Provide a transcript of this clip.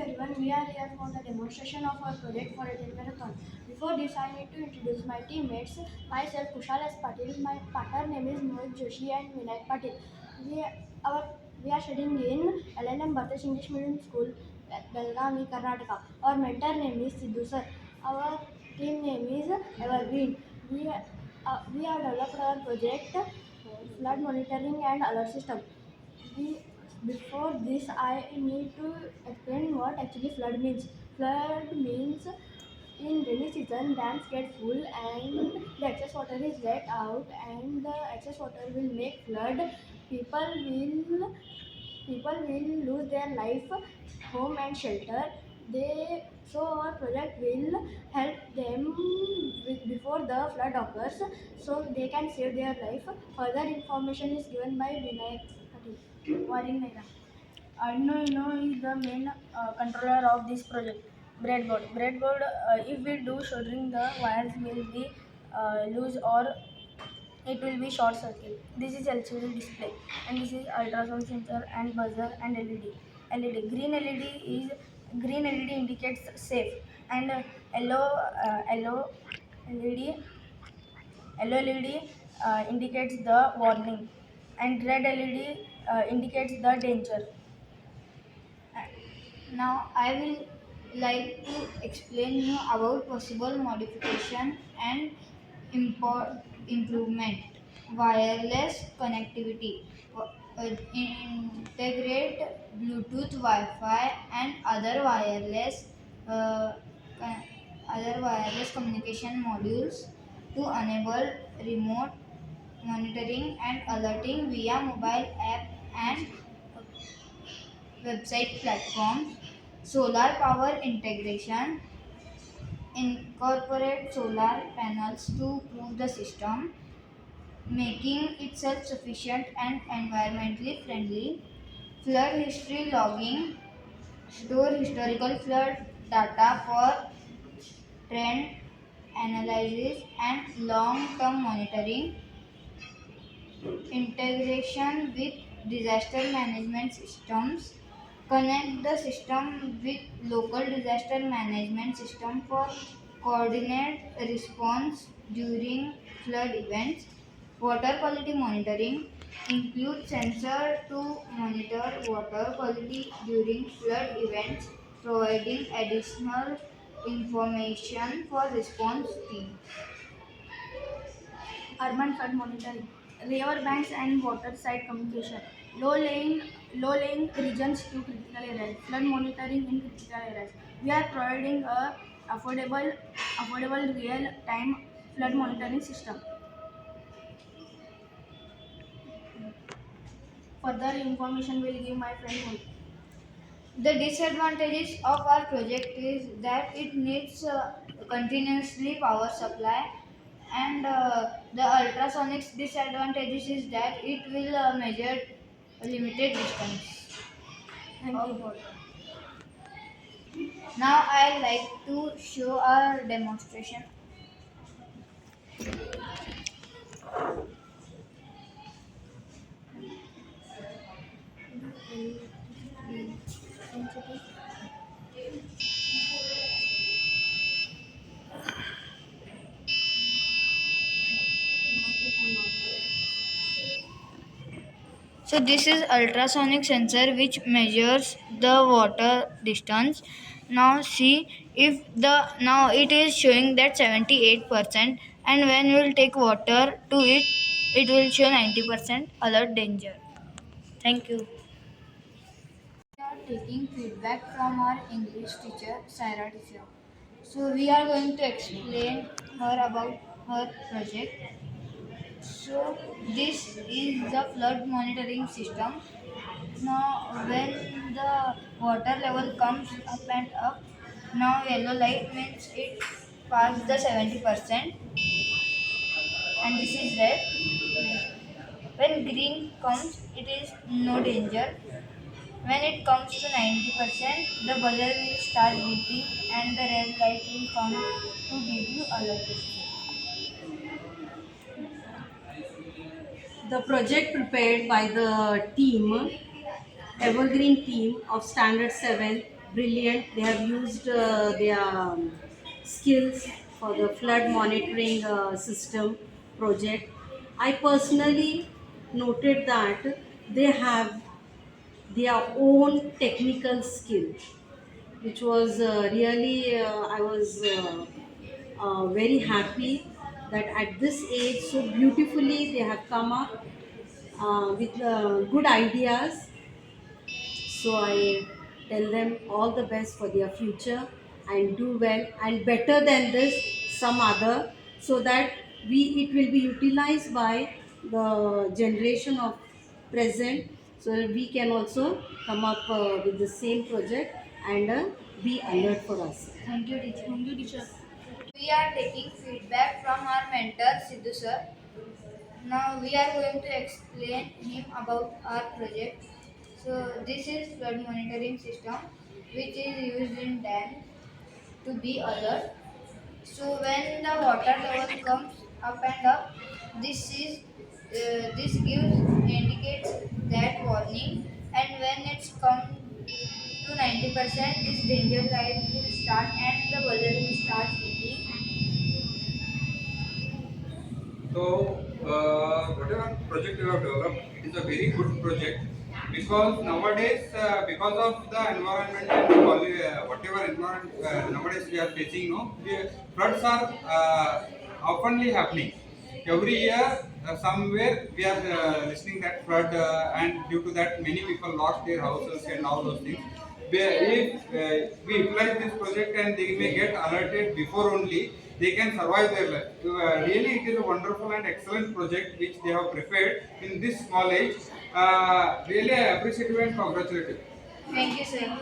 everyone, we are here for the demonstration of our project for a marathon. Before this, I need to introduce my teammates. Myself, Kushal S. Patil. My partner name is Mohit Joshi and Vinayak Patil. We, our, we are studying in LNM Bhartesh English Medium School, Belgavi, Karnataka. Our mentor name is Sidhu Sir. Our team name is Evergreen. We have developed our project flood monitoring and alert system. We, Before this, I need to explain what actually flood means. Flood means in rainy season dams get full and the excess water is let out and the excess water will make flood. People will People will lose their life, home and shelter. So our project will help them before the flood occurs, so they can save their life. Further information is given by Vinayak Patil. Warning diagram. Arduino Uno is the main controller of this project. If we do soldering, the wires will be loose or it will be short circuit. This is LCD display and this is ultrasound sensor and buzzer and LED. LED. Green LED indicates safe and LED yellow LED indicates the warning and red LED indicates the danger. Now I will like to explain you about possible modification and improvement. Wireless connectivity. Integrate Bluetooth, Wi-Fi and uh, con- other wireless communication modules to enable remote monitoring and alerting via mobile app and website platforms. Solar power integration. Incorporate solar panels to prove the system, making it self-sufficient and environmentally friendly. Flood history logging. Store historical flood data for trend analysis and long-term monitoring. Integration with disaster management systems. Connect the system with local disaster management system for coordinate response during flood events. Water quality monitoring. Include sensor to monitor water quality during flood events, providing additional information for response teams. Urban flood monitoring, river banks and water side communication, low lying regions to critical areas, flood monitoring in critical areas. We are providing a affordable real-time flood monitoring system. Further information will give my friend Mohit. The disadvantages of our project is that it needs continuously power supply, and the ultrasonics disadvantages is that it will measure a limited distance. Thank you. Now I like to show our demonstration. So this is ultrasonic sensor which measures the water distance. Now see if the now it is showing that 78%, and when we will take water to it, it will show 90% alert danger. Thank you. We are taking feedback from our English teacher, Saira teacher. So we are going to explain her about her project. So this is the flood monitoring system. Now when the water level comes up and up, now yellow light means it passed the 70% and this is red. When green comes, it is no danger. When it comes to 90%, the buzzer will start beeping and the red light will come to give you alert. The project prepared by the team, Evergreen team of Standard 7 brilliant. They have used their skills for the flood monitoring system project. I personally noted that they have their own technical skill, which was really, I was very happy that at this age, so beautifully, they have come up with good ideas. So I tell them all the best for their future and do well and better than this, some other, so that we it will be utilized by the generation of present, so that we can also come up with the same project and be alert for us. Thank you, teacher. Thank you, teacher. We are taking feedback from our mentor Sidhu sir. Now we are going to explain him about our project. So this is flood monitoring system which is used in dams to be alert. So when the water level comes up and up, this gives indicates that warning, and when it's come to 90%, this danger light will start and the buzzer will start beeping. So, whatever project you have developed, it is a very good project because nowadays, because of the environment and whatever environment nowadays we are facing, no, the floods are oftenly happening. Every year, somewhere we are listening that flood, and due to that, many people lost their houses and all those things. If we utilize this project and they may get alerted before only, they can survive their life. Really, it is a wonderful and excellent project which they have prepared in this small age. Really, I appreciate you and congratulate you. Thank you, sir.